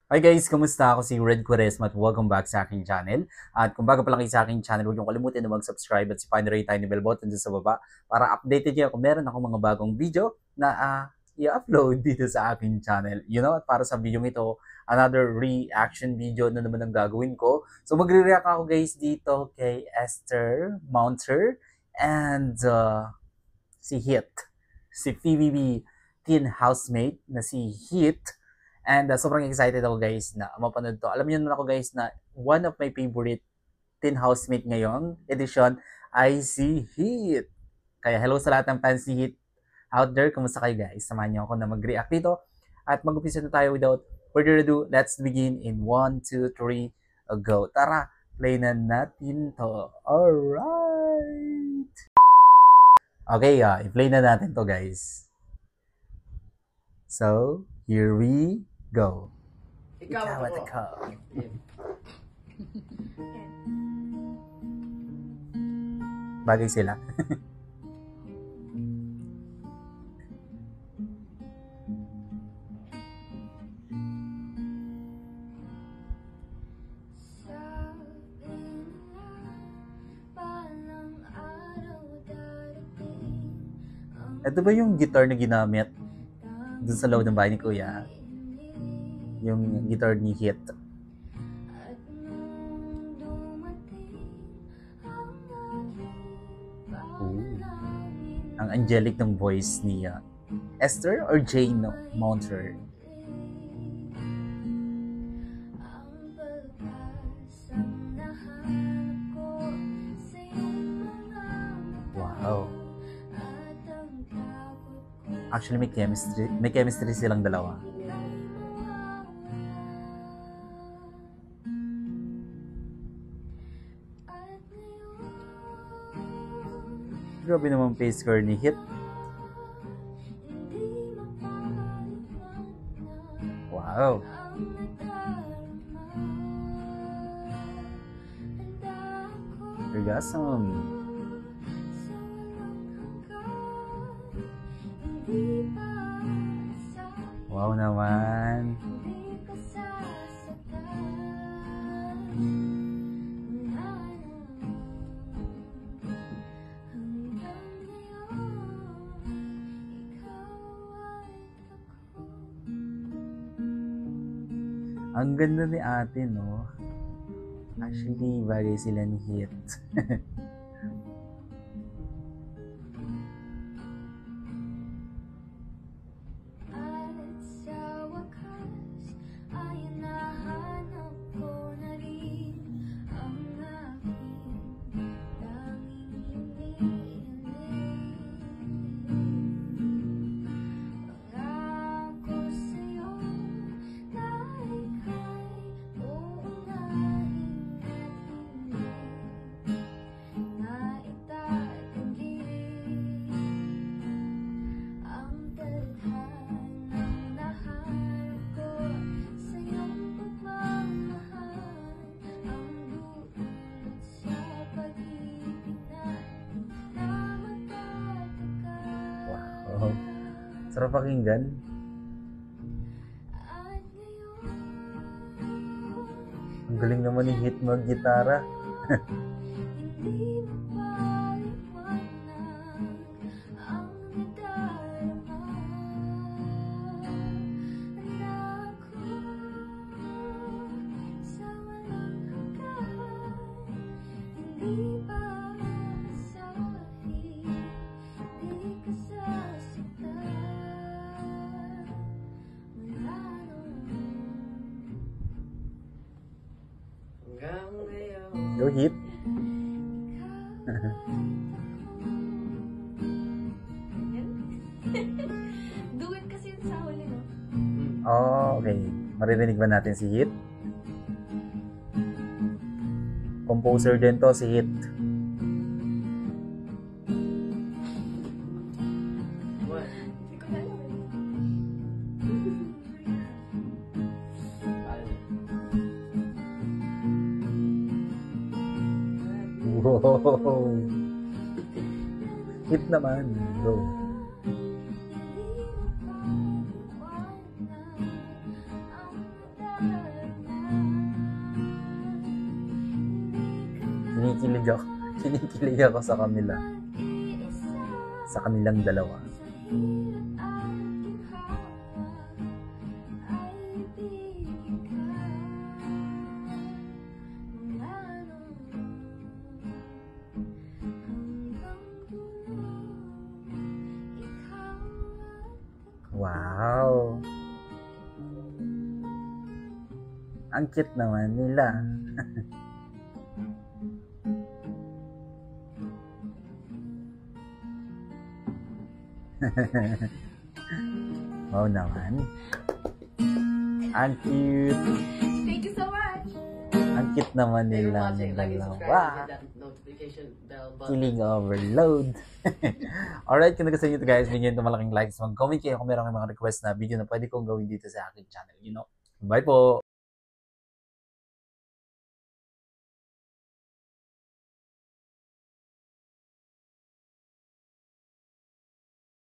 Hi guys, kumusta? Ako si Red Quaresma at welcome back sa aking channel. At kung bago pa lang kayo sa aking channel, huwag niyong kalimutan na mag-subscribe at si-find the tiny bell button dyan sa baba para updated niyo kung meron akong mga bagong video na i-upload dito sa aking channel. At para sa video ito, another reaction video na naman ang gagawin ko. So magre-react ako guys dito kay Esther Mounter and si Hit, si PBB teen housemate na si Hit. And sobrang excited ako guys na mapanood to. Alam niyo na ako guys na one of my favorite teen housemate ngayong edition ay si Hit. Kaya hello sa lahat ng fans ni Hit out there. Kumusta kayo guys? Samahan niyo ako na mag-react dito. At mag-umpisa na tayo without further ado. Let's begin in 1, 2, 3, go. Tara, play na natin to. Alright! Okay, i-play na natin to guys. So, here we go. Ikaw at ikaw. Bagay sila. Ito ba yung guitar na ginamit dun sa loob ng bahay ni Kuya? Yung guitar ni Hit. Ooh. Ang angelic ng voice ni Esther or Jane Mounter. Wow. Actually, may chemistry silang dalawa. Grabe naman face score ni Hit. Wow. Orgasm. Wow naman. Ang ganda ni ate, no? Actually, bagay sila ni Hit. Sarap pakinggan. Ang galing naman ni Hit mag-gitara. Go Hit. Duet kasi yun sa huli, no? Oh, okay. Maririnig ba natin si Hit? Composer din to, si Hit. Hindi ko na alam. Wow. Hit naman. Go. Kinikilig ako sa kanila. Sa kanilang dalawa. Wow! Ang cute naman nila. Wow naman. Ang cute. Thank you so much. Ang cute naman If you're nila. watching, like and subscribe, Wow! hit that notification bell button. Kilig overload. Alright, kung nagustuhan nyo ito guys, bigyan ito malaking likes. Mag-comment kayo kung meron kayong mga request na video na pwede kong gawin dito sa aking channel. Bye po!